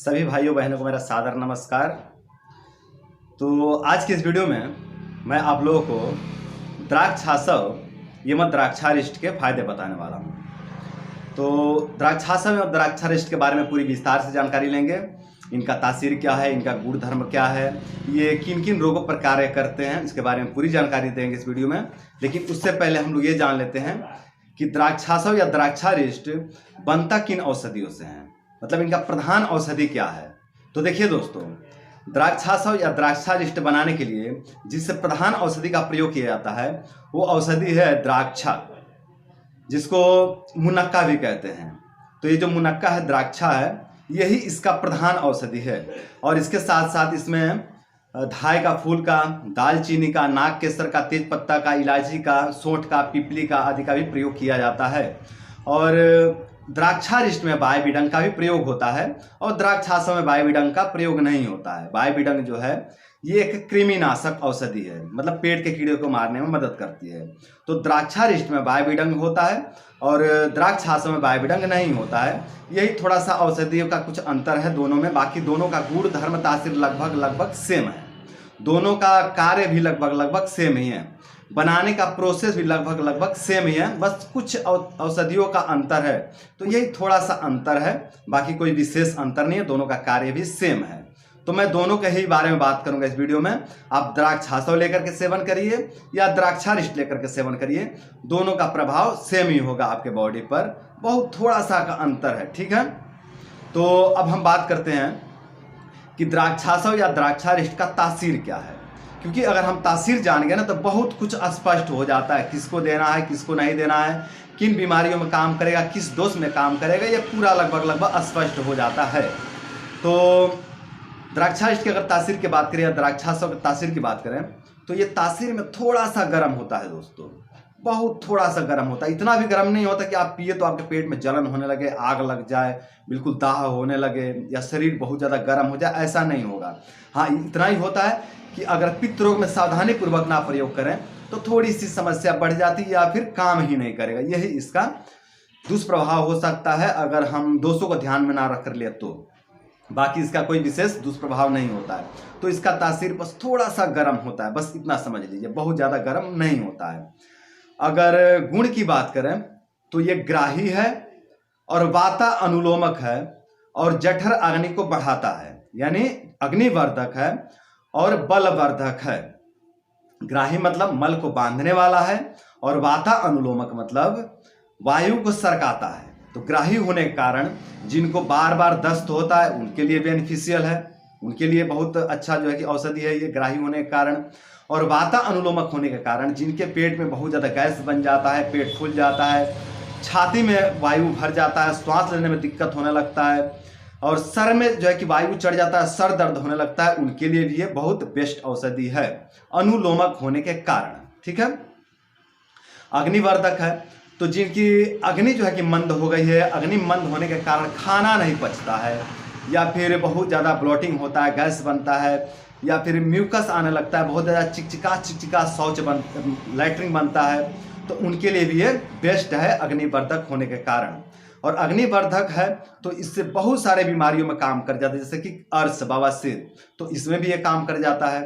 सभी भाइयों बहनों को मेरा सादर नमस्कार। तो आज की इस वीडियो में मैं आप लोगों को द्राक्षासव एवं द्राक्षारिष्ट के फायदे बताने वाला हूँ। तो द्राक्षासव एवं द्राक्षारिष्ट के बारे में पूरी विस्तार से जानकारी लेंगे। इनका तासीर क्या है, इनका गुण धर्म क्या है, ये किन किन रोगों पर कार्य करते हैं, इसके बारे में पूरी जानकारी देंगे इस वीडियो में। लेकिन उससे पहले हम लोग ये जान लेते हैं कि द्राक्षासव या द्राक्षारिष्ट बनता किन औषधियों से है, मतलब इनका प्रधान औषधि क्या है। तो देखिए दोस्तों, द्राक्षासव या द्राक्षारिष्ट बनाने के लिए जिससे प्रधान औषधि का प्रयोग किया जाता है वो औषधि है द्राक्षा, जिसको मुनक्का भी कहते हैं। तो ये जो मुनक्का है, द्राक्षा है, यही इसका प्रधान औषधि है। और इसके साथ साथ इसमें धाय का फूल का, दालचीनी का, नाग केसर का, तेज पत्ता का, इलायची का, सौंठ का, पिपली का आदि का भी प्रयोग किया जाता है। और द्राक्षारिष्ट में बाय बिडंग का भी प्रयोग होता है और द्राक्षासव में बाय बिडंग का प्रयोग नहीं होता है। बाय बिडंग जो है ये एक कृमिनाशक औषधि है, मतलब पेट के कीड़े को मारने में मदद करती है। तो द्राक्षारिष्ट में बाय बिडंग होता है और द्राक्षासव में बाय बिडंग नहीं होता है। यही थोड़ा सा औषधियों का कुछ अंतर है दोनों में। बाकी दोनों का गुण धर्म तासीर लगभग सेम है। दोनों का कार्य भी लगभग सेम ही है। बनाने का प्रोसेस भी लगभग सेम ही है, बस कुछ औषधियों का अंतर है। तो यही थोड़ा सा अंतर है, बाकी कोई विशेष अंतर नहीं है। दोनों का कार्य भी सेम है। तो मैं दोनों के ही बारे में बात करूंगा इस वीडियो में। आप द्राक्षासव लेकर के सेवन करिए या द्राक्षारिष्ट लेकर के सेवन करिए, दोनों का प्रभाव सेम ही होगा आपके बॉडी पर। बहुत थोड़ा सा का अंतर है, ठीक है। तो अब हम बात करते हैं कि द्राक्षासव या द्राक्षारिष्ट का तासीर क्या है। क्योंकि अगर हम तासीर जान गए ना तो बहुत कुछ स्पष्ट हो जाता है, किसको देना है, किसको नहीं देना है, किन बीमारियों में काम करेगा, किस दोष में काम करेगा, ये पूरा लगभग स्पष्ट हो जाता है। तो द्राक्षारिष्ट की अगर तासीर की बात करें या द्राक्षासव की तासीर की बात करें तो ये तासीर में थोड़ा सा गर्म होता है दोस्तों, बहुत थोड़ा सा गर्म होता है। इतना भी गर्म नहीं होता कि आप पिए तो आपके पेट में जलन होने लगे, आग लग जाए, बिल्कुल दाह होने लगे या शरीर बहुत ज़्यादा गर्म हो जाए, ऐसा नहीं होगा। हाँ, इतना ही होता है कि अगर पित्त रोग में सावधानी पूर्वक ना प्रयोग करें तो थोड़ी सी समस्या बढ़ जाती है या फिर काम ही नहीं करेगा। यही इसका दुष्प्रभाव हो सकता है अगर हम दोषों को ध्यान में ना रख कर ले तो। बाकी इसका कोई विशेष दुष्प्रभाव नहीं होता है। तो इसका तासीर बस थोड़ा सा गर्म होता है, बस इतना समझ लीजिए, बहुत ज़्यादा गर्म नहीं होता है। अगर गुण की बात करें तो ये ग्राही है और वाता अनुलोमक है और जठर अग्नि को बढ़ाता है, यानी अग्निवर्धक है और बलवर्धक है। ग्राही मतलब मल को बांधने वाला है और वाता अनुलोमक मतलब वायु को सरकाता है। तो ग्राही होने के कारण जिनको बार बार दस्त होता है उनके लिए बेनिफिशियल है, उनके लिए बहुत अच्छा जो है कि औषधि है ये ग्राही होने के कारण। और वाता अनुलोमक होने के कारण जिनके पेट में बहुत ज़्यादा गैस बन जाता है, पेट फूल जाता है, छाती में वायु भर जाता है, श्वास लेने में दिक्कत होने लगता है और सर में जो है कि वायु चढ़ जाता है, सर दर्द होने लगता है, उनके लिए भी ये बहुत बेस्ट औषधि है अनुलोमक होने के कारण, ठीक है। अग्निवर्धक है, तो जिनकी अग्नि जो है कि मंद हो गई है, अग्नि मंद होने के कारण खाना नहीं पचता है या फिर बहुत ज़्यादा ब्लोटिंग होता है, गैस बनता है या फिर म्यूकस आने लगता है, बहुत ज़्यादा चिकचिका शौच लैट्रिन बनता है, तो उनके लिए भी ये बेस्ट है अग्निवर्धक होने के कारण। और अग्निवर्धक है तो इससे बहुत सारे बीमारियों में काम कर जाता है, जैसे कि अर्श, बवासीर, तो इसमें भी ये काम कर जाता है।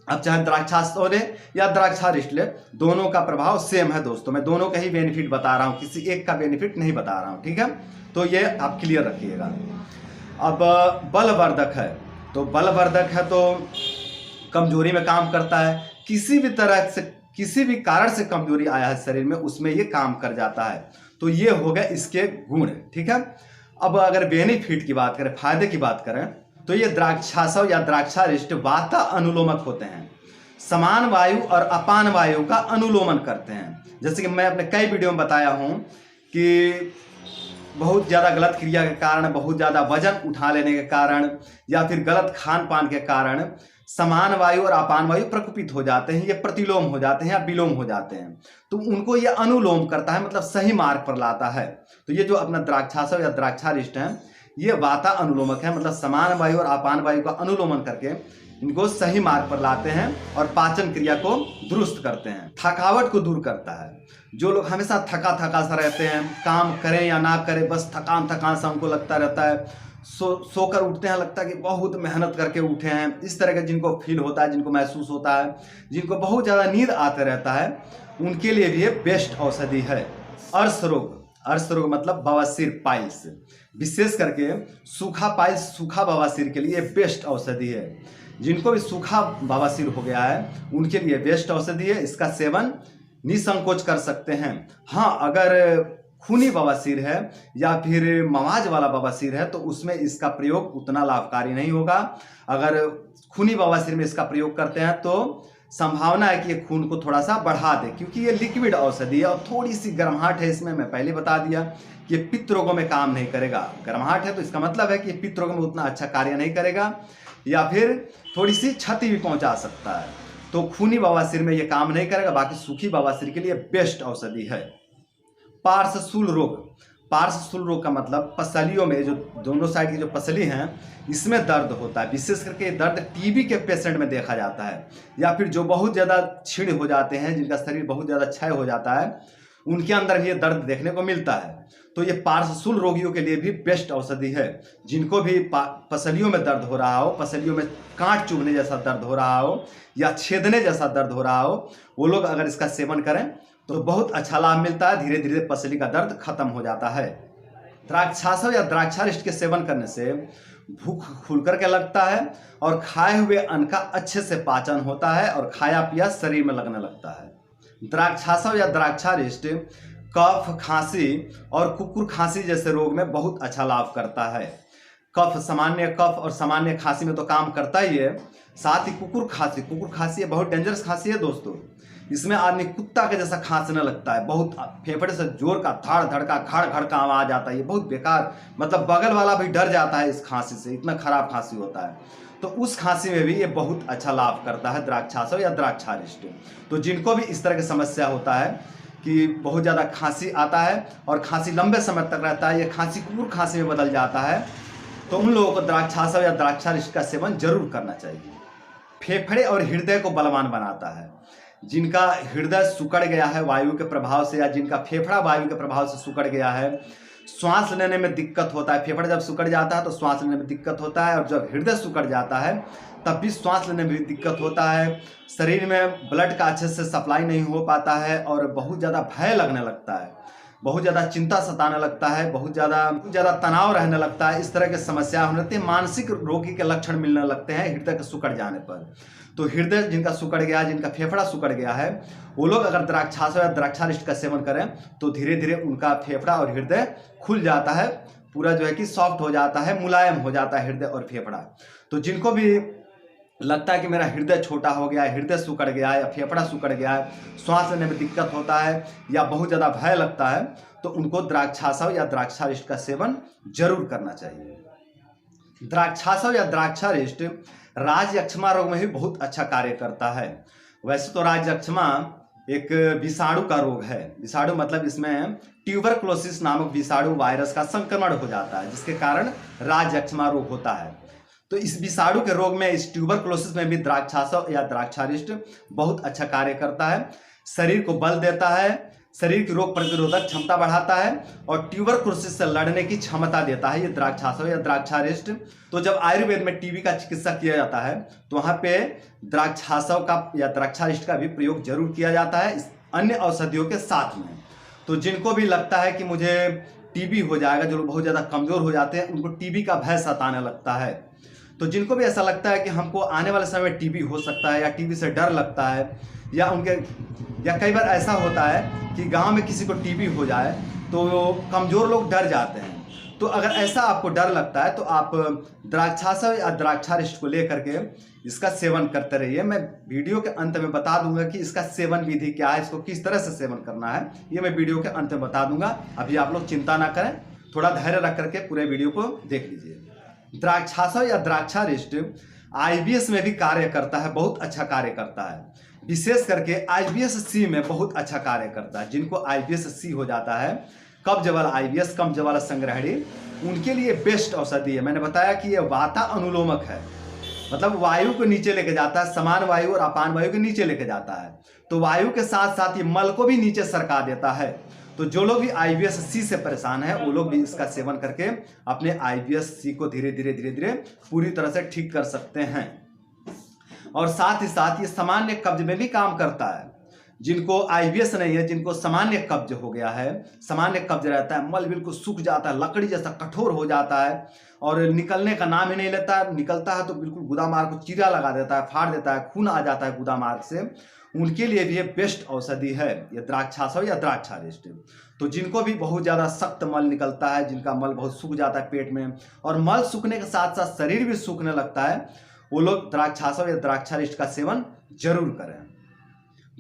अब चाहे द्राक्षासव ले या द्राक्षारिष्ट ले, दोनों का प्रभाव सेम है दोस्तों। मैं दोनों का ही बेनिफिट बता रहा हूँ, किसी एक का बेनिफिट नहीं बता रहा हूँ, ठीक है। तो ये आप क्लियर रखिएगा। अब बलवर्धक है, तो बलवर्धक है तो कमजोरी में काम करता है, किसी भी तरह से, किसी भी कारण से कमजोरी आया है शरीर में, उसमें ये काम कर जाता है। तो ये हो गए इसके गुण, ठीक है। अब अगर बेनिफिट की बात करें, फायदे की बात करें, तो ये द्राक्षासव या द्राक्षारिष्ट वाता अनुलोमक होते हैं, समान वायु और अपान वायु का अनुलोमन करते हैं। जैसे कि मैं अपने कई वीडियो में बताया हूँ कि बहुत ज़्यादा गलत क्रिया के कारण, बहुत ज़्यादा वजन उठा लेने के कारण या फिर गलत खान पान के कारण समान वायु और अपान वायु प्रकोपित हो जाते हैं, ये प्रतिलोम हो जाते हैं या विलोम हो जाते हैं। तो उनको ये अनुलोम करता है, मतलब सही मार्ग पर लाता है। तो ये जो अपना द्राक्षासव या द्राक्षारिष्ट है ये वाता अनुलोमक है, मतलब समान वायु और अपान वायु का अनुलोमन करके इनको सही मार्ग पर लाते हैं और पाचन क्रिया को दुरुस्त करते हैं। थकावट को दूर करता है। जो लोग हमेशा थका थका सा रहते हैं, काम करें या ना करें बस थकान थकान सा हमको लगता रहता है, सोकर उठते हैं लगता है कि बहुत मेहनत करके उठे हैं, इस तरह का जिनको फील होता है, जिनको महसूस होता है, जिनको बहुत ज़्यादा नींद आते रहता है, उनके लिए भी ये बेस्ट औषधि है। अर्श रोग मतलब बवासीर, पाइल्स, विशेष करके सूखा पाइल्स, सूखा बवासीर के लिए बेस्ट औषधि है। जिनको भी सूखा बवासीर हो गया है उनके लिए बेस्ट औषधि है। इसका सेवन निसंकोच कर सकते हैं। हाँ, अगर खूनी बवासीर है या फिर मवाज वाला बवासीर है तो उसमें इसका प्रयोग उतना लाभकारी नहीं होगा। अगर खूनी बवासीर में इसका प्रयोग करते हैं तो संभावना है कि ये खून को थोड़ा सा बढ़ा दे, क्योंकि ये लिक्विड औषधि है और थोड़ी सी गर्माहट है इसमें। मैं पहले बता दिया कि ये पित्त रोगों में काम नहीं करेगा। गर्माहट है तो इसका मतलब है कि ये पित्त रोगों में उतना अच्छा कार्य नहीं करेगा या फिर थोड़ी सी क्षति भी पहुंचा सकता है। तो खूनी बवासीर में ये काम नहीं करेगा। बाकी सूखी बवासीर के लिए बेस्ट औषधि है। पार्श्वशूल रोग का मतलब पसलियों में, जो दोनों साइड की जो पसली हैं, इसमें दर्द होता है। विशेष करके ये दर्द टीबी के पेशेंट में देखा जाता है, या फिर जो बहुत ज़्यादा क्षीण हो जाते हैं, जिनका शरीर बहुत ज़्यादा क्षय हो जाता है, उनके अंदर भी ये दर्द देखने को मिलता है। तो ये पार्श्वशूल रोगियों के लिए भी बेस्ट औषधि है। जिनको भी पसलियों में दर्द हो रहा हो, पसलियों में कांट चुभने जैसा दर्द हो रहा हो या छेदने जैसा दर्द हो रहा हो, वो लोग अगर इसका सेवन करें तो बहुत अच्छा लाभ मिलता है। धीरे धीरे पसली का दर्द खत्म हो जाता है। द्राक्षासव या द्राक्षारिष्ट के सेवन करने से भूख खुल करके लगता है और खाए हुए अन्न का अच्छे से पाचन होता है और खाया पिया शरीर में लगने लगता है। द्राक्षासव या द्राक्षारिष्ट कफ, खांसी और कुकुर खांसी जैसे रोग में बहुत अच्छा लाभ करता है। सामान्य कफ और सामान्य खांसी में तो काम करता ही है, साथ ही कुकुर खांसी बहुत डेंजरस खांसी है दोस्तों। इसमें आदमी कुत्ता के जैसा खांसने लगता है, बहुत फेफड़े से जोर का धाड़ धड़ का खड़ खड़ का आवाज आता है। ये बहुत बेकार, मतलब बगल वाला भी डर जाता है इस खांसी से, इतना खराब खांसी होता है। तो उस खांसी में भी ये बहुत अच्छा लाभ करता है द्राक्षासव या द्राक्षारिष्ट। तो जिनको भी इस तरह की समस्या होता है कि बहुत ज़्यादा खांसी आता है और खांसी लंबे समय तक रहता है, ये खांसी कुकुर खांसी में बदल जाता है, तो उन लोगों को द्राक्षासव या द्राक्षारिष्ट का सेवन जरूर करना चाहिए। फेफड़े और हृदय को बलवान बनाता है। जिनका हृदय सिकुड़ गया है वायु के प्रभाव से, या जिनका फेफड़ा वायु के प्रभाव से सिकुड़ गया है, श्वास लेने में दिक्कत होता है। फेफड़ा जब सिकुड़ जाता है तो श्वास लेने में दिक्कत होता है, और जब हृदय सिकुड़ जाता है तब भी श्वास लेने में भी दिक्कत होता है। शरीर में ब्लड का अच्छे से सप्लाई नहीं हो पाता है और बहुत ज़्यादा भय लगने लगता है, बहुत ज़्यादा चिंता सताने लगता है, बहुत ज़्यादा तनाव रहने लगता है। इस तरह की समस्या होने लगती है। मानसिक रोगी के लक्षण मिलने लगते हैं हृदय के सिकुड़ जाने पर। तो हृदय जिनका सिकुड़ गया, जिनका फेफड़ा सिकुड़ गया है, वो लोग अगर द्राक्षासव या द्राक्षारिष्ट का सेवन करें तो धीरे धीरे उनका फेफड़ा और हृदय खुल जाता है, पूरा जो है कि सॉफ्ट हो जाता है, मुलायम हो जाता है हृदय और फेफड़ा। तो जिनको भी लगता है कि मेरा हृदय छोटा हो गया है, हृदय सिकुड़ गया है या फेफड़ा सिकुड़ गया है, श्वास लेने में दिक्कत होता है या बहुत ज़्यादा भय लगता है, तो उनको द्राक्षासव या द्राक्षारिष्ट का सेवन जरूर करना चाहिए। द्राक्षासव या द्राक्षारिष्ट राजयक्षमा रोग में भी बहुत अच्छा कार्य करता है। वैसे तो राजयक्षमा एक विषाणु का रोग है। विषाणु मतलब इसमें ट्यूबरक्लोसिस नामक विषाणु वायरस का संक्रमण हो जाता है, जिसके कारण राजयक्षमा रोग होता है। तो इस विषाणु के रोग में, इस ट्यूबरक्लोसिस में भी द्राक्षासव या द्राक्षारिष्ट बहुत अच्छा कार्य करता है। शरीर को बल देता है, शरीर की रोग प्रतिरोधक क्षमता बढ़ाता है और ट्यूबरक्लोसिस से लड़ने की क्षमता देता है ये द्राक्षासव या द्राक्षारिष्ट। तो जब आयुर्वेद में टीबी का चिकित्सा किया जाता है तो वहाँ पे द्राक्षासव का या द्राक्षारिष्ट का भी प्रयोग जरूर किया जाता है इस अन्य औषधियों के साथ में। तो जिनको भी लगता है कि मुझे टीबी हो जाएगा, जो लोग बहुत ज़्यादा कमज़ोर हो जाते हैं, उनको टीबी का भय सताने लगता है, तो जिनको भी ऐसा लगता है कि हमको आने वाले समय में टीबी हो सकता है या टीबी से डर लगता है, या कई बार ऐसा होता है कि गांव में किसी को टीबी हो जाए तो कमज़ोर लोग डर जाते हैं। तो अगर ऐसा आपको डर लगता है तो आप द्राक्षासव या द्राक्षारिष्ट को लेकर के इसका सेवन करते रहिए। मैं वीडियो के अंत में बता दूंगा कि इसका सेवन विधि क्या है, इसको किस तरह से सेवन करना है, ये मैं वीडियो के अंत में बता दूंगा। अभी आप लोग चिंता ना करें, थोड़ा धैर्य रख करके पूरे वीडियो को देख लीजिए। द्राक्षासव या द्राक्षारिष्ट IBS में भी कार्य करता है, बहुत अच्छा कार्य करता है। विशेष करके IBS-C में बहुत अच्छा कार्य करता है। जिनको IBS-C हो जाता है, कब्ज वाला IBS, कब्ज वाला संग्रहणी, उनके लिए बेस्ट औषधि है। मैंने बताया कि ये वाता अनुलोमक है। मतलब वायु को नीचे लेके जाता है, समान वायु और अपान वायु के नीचे लेके जाता है। तो वायु के साथ साथ ये मल को भी नीचे सरका देता है। तो जो लोग भी IBS-C से परेशान है वो लोग भी इसका सेवन करके अपने IBS-C को धीरे धीरे धीरे धीरे पूरी तरह से ठीक कर सकते हैं। और साथ ही साथ ये सामान्य कब्ज में भी काम करता है। जिनको IBS नहीं है, जिनको सामान्य कब्ज हो गया है, सामान्य कब्ज रहता है, मल बिल्कुल सूख जाता है, लकड़ी जैसा कठोर हो जाता है और निकलने का नाम ही नहीं लेता है, निकलता है तो बिल्कुल गुदामार्ग को चीरा लगा देता है, फाड़ देता है, खून आ जाता है गुदामार्ग से, उनके लिए भी ये बेस्ट औषधि है ये द्राक्षासव या द्राक्षारिष्ट। तो जिनको भी बहुत ज़्यादा सख्त मल निकलता है, जिनका मल बहुत सूख जाता है पेट में और मल सूखने के साथ साथ शरीर भी सूखने लगता है, वो लोग द्राक्षासव या द्राक्षारिष्ट का सेवन जरूर करें।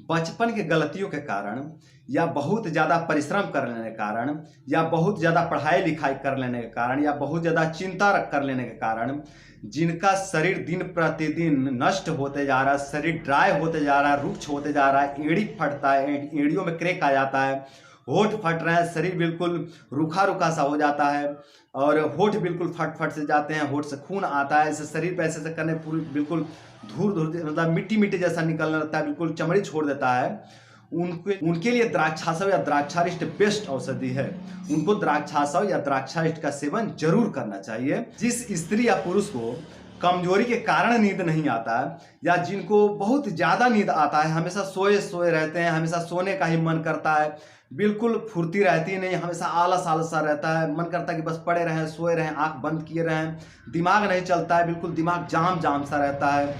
बचपन के गलतियों के कारण या बहुत ज़्यादा परिश्रम कर लेने के कारण या बहुत ज़्यादा पढ़ाई लिखाई कर लेने के कारण या बहुत ज़्यादा चिंता कर लेने के कारण जिनका शरीर दिन प्रतिदिन नष्ट होते जा रहा है, शरीर ड्राई होते जा रहा है, रुक्ष होते जा रहा है, एड़ी फटता है, एड़ियों में क्रैक आ जाता है, होठ फट रहे हैं, शरीर बिल्कुल रूखा रूखा सा हो जाता है और होठ बिल्कुल फट फट से जाते हैं, होठ से खून आता है, इसे शरीर पे ऐसे करने पूरी बिल्कुल धूल धूल मतलब मिट्टी मिट्टी जैसा निकलने लगता है, बिल्कुल चमड़ी छोड़ देता है। उनके लिए द्राक्षासव या द्राक्षारिष्ट बेस्ट औषधि है। उनको द्राक्षासव या द्राक्षारिष्ट का सेवन जरूर करना चाहिए। जिस स्त्री या पुरुष को कमजोरी के कारण नींद नहीं आता है या जिनको बहुत ज़्यादा नींद आता है, हमेशा सोए सोए रहते हैं, हमेशा सोने का ही मन करता है, बिल्कुल फुर्ती रहती नहीं, हमेशा आलस आलस सा रहता है, मन करता है कि बस पड़े रहें, सोए रहें, आंख बंद किए रहें, दिमाग नहीं चलता है, बिल्कुल दिमाग जाम जाम सा रहता है,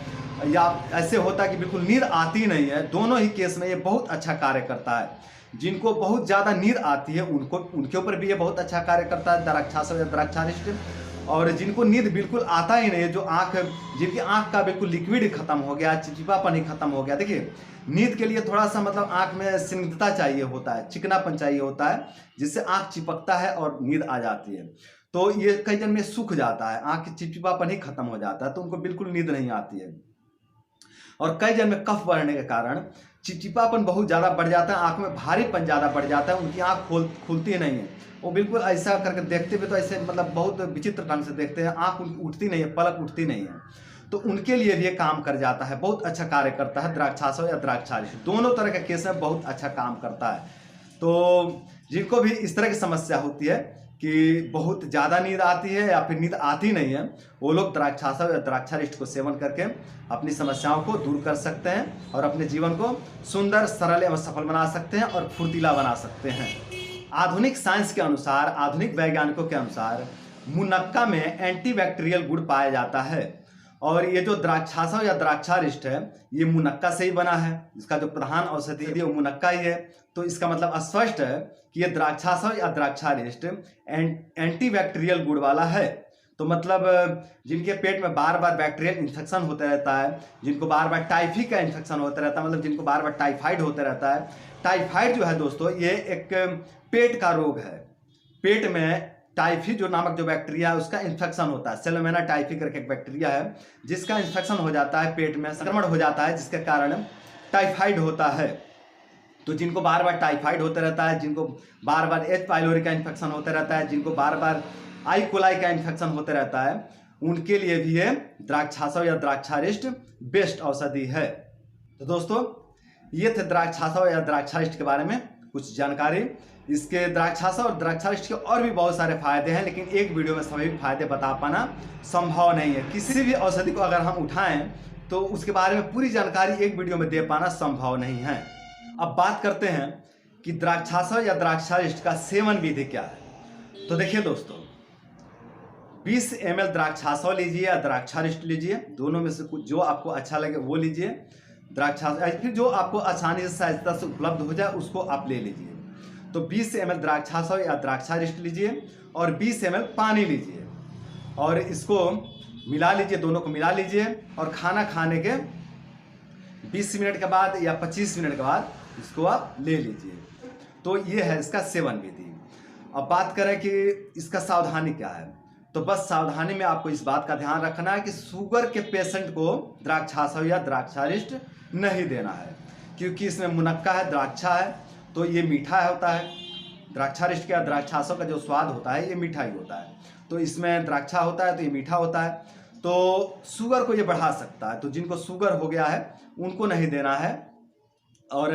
या ऐसे होता है कि बिल्कुल नींद आती नहीं है। दोनों ही केस में ये बहुत अच्छा कार्य करता है। जिनको बहुत ज़्यादा नींद आती है उनके ऊपर भी ये बहुत अच्छा कार्य करता है द्राक्षासव या द्राक्षारिष्ट। और जिनको नींद बिल्कुल आता ही नहीं है, जो जिनकी आंख का बिल्कुल लिक्विड खत्म हो गया, चिपचिपापन ही खत्म हो गया। देखिए नींद के लिए थोड़ा सा मतलब आंख में स्निग्धता चाहिए होता है, चिकनापन चाहिए होता है, जिससे आंख चिपकता है और नींद आ जाती है। तो ये कई जन में सूख जाता है, आंख चिपचिपापन ही खत्म हो जाता है, तो उनको बिल्कुल नींद नहीं आती है। और कई जन में कफ बढ़ने के कारण चिपचिपापन बहुत ज़्यादा बढ़ जाता है, आंख में भारीपन ज़्यादा बढ़ जाता है, उनकी आंख खुलती नहीं है, वो बिल्कुल ऐसा करके देखते हुए तो ऐसे मतलब बहुत विचित्र ढंग से देखते हैं, आंख उनकी उठती नहीं है, पलक उठती नहीं है। तो उनके लिए भी ये काम कर जाता है, बहुत अच्छा कार्य करता है द्राक्षासव या द्राक्षारिष्ट। दोनों तरह के केस में बहुत अच्छा काम करता है। तो जिनको भी इस तरह की समस्या होती है कि बहुत ज़्यादा नींद आती है या फिर नींद आती नहीं है, वो लोग द्राक्षासव या द्राक्षारिष्ट को सेवन करके अपनी समस्याओं को दूर कर सकते हैं और अपने जीवन को सुंदर, सरल एवं सफल बना सकते हैं और फुर्तीला बना सकते हैं। आधुनिक साइंस के अनुसार, आधुनिक वैज्ञानिकों के अनुसार मुनक्का में एंटीबैक्टीरियल गुण पाया जाता है और ये जो द्राक्षासव या द्राक्षारिष्ट है ये मुनक्का से ही बना है। इसका जो प्रधान औषधि है वो मुनक्का ही है। तो इसका मतलब स्पष्ट है कि ये द्राक्षासव या द्राक्षारिष्ट एंटीबैक्टीरियल गुण वाला है। तो मतलब जिनके पेट में बार बार बैक्टीरियल इन्फेक्शन होता रहता है, जिनको बार बार टाइफी का इन्फेक्शन होता रहता है, मतलब जिनको बार बार टाइफाइड होता रहता है। टाइफाइड जो है दोस्तों ये एक पेट का रोग है। पेट में टाइफी जो नामक जो बैक्टीरिया है उसका इन्फेक्शन होता है। सेलोमेना टाइफी करके एक बैक्टीरिया है जिसका इन्फेक्शन हो जाता है, पेट में संक्रमण हो जाता है, जिसके कारण टाइफाइड होता है। तो जिनको बार बार टाइफाइड होता रहता है, जिनको बार बार एच पाइलोरी का इन्फेक्शन होता रहता है, जिनको बार बार आई कोलाई का इन्फेक्शन होता रहता है, उनके लिए भी ये द्राक्षासव या द्राक्षारिष्ट बेस्ट औषधि है। तो दोस्तों ये थे द्राक्षासव या द्राक्षारिष्ट के बारे में कुछ जानकारी। इसके द्राक्षासव और द्राक्षारिष्ट के और भी बहुत सारे फायदे हैं, लेकिन एक वीडियो में सभी फायदे बता पाना संभव नहीं है। किसी भी औषधि को अगर हम उठाएं तो उसके बारे में पूरी जानकारी एक वीडियो में दे पाना संभव नहीं है। अब बात करते हैं कि द्राक्षासव या द्राक्षारिष्ट का सेवन विधि क्या है। तो देखिए दोस्तों 20 ml द्राक्षासव लीजिए या द्राक्षारिष्ट लीजिए, दोनों में से कुछ जो आपको अच्छा लगे वो लीजिए। द्राक्षासव फिर जो आपको आसानी से सहजता से उपलब्ध हो जाए उसको आप ले लीजिए। तो 20 ml द्राक्षासव या द्राक्षारिष्ट लीजिए और 20 ml पानी लीजिए और इसको मिला लीजिए, दोनों को मिला लीजिए और खाना खाने के 20 मिनट के बाद या 25 मिनट के बाद इसको आप ले लीजिए। तो ये है इसका सेवन विधि। अब बात करें कि इसका सावधानी क्या है, तो बस सावधानी में आपको इस बात का ध्यान रखना है कि शुगर के पेशेंट को द्राक्षासव या द्राक्षारिष्ट नहीं देना है, क्योंकि इसमें मुनक्का है, द्राक्षा है, तो ये मीठा होता है। द्राक्षारिष्ट का द्राक्षासव का जो स्वाद होता है ये मीठा ही होता है, तो इसमें द्राक्षा होता है तो ये मीठा होता है। तो शुगर को ये बढ़ा सकता है। तो जिनको शुगर हो गया है उनको नहीं देना है। और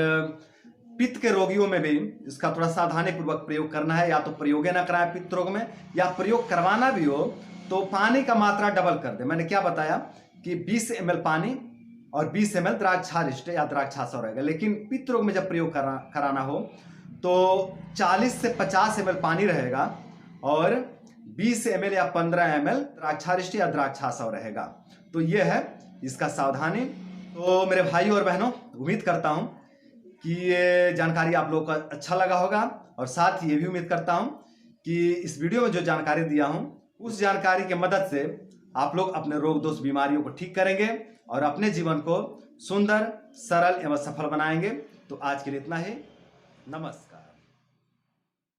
पित्त के रोगियों में भी इसका थोड़ा सावधानी पूर्वक प्रयोग करना है। या तो प्रयोग ना कराएं पित्त रोग में, या प्रयोग करवाना भी हो तो पानी का मात्रा डबल कर दे। मैंने क्या बताया कि 20 ml पानी और 20 ml द्राक्षारिष्ट या द्राक्षासव रहेगा। लेकिन पित्त रोग में जब प्रयोग कराना हो तो 40 से 50 ml पानी रहेगा और 20 ml या 15 ml द्राक्षारिष्ट या द्राक्षासव रहेगा। तो ये है इसका सावधानी। तो मेरे भाई और बहनों, उम्मीद करता हूँ कि ये जानकारी आप लोगों को अच्छा लगा होगा। और साथ ही ये भी उम्मीद करता हूँ कि इस वीडियो में जो जानकारी दिया हूँ उस जानकारी की मदद से आप लोग अपने रोग दोष बीमारियों को ठीक करेंगे और अपने जीवन को सुंदर, सरल एवं सफल बनाएंगे। तो आज के लिए इतना ही। नमस्कार।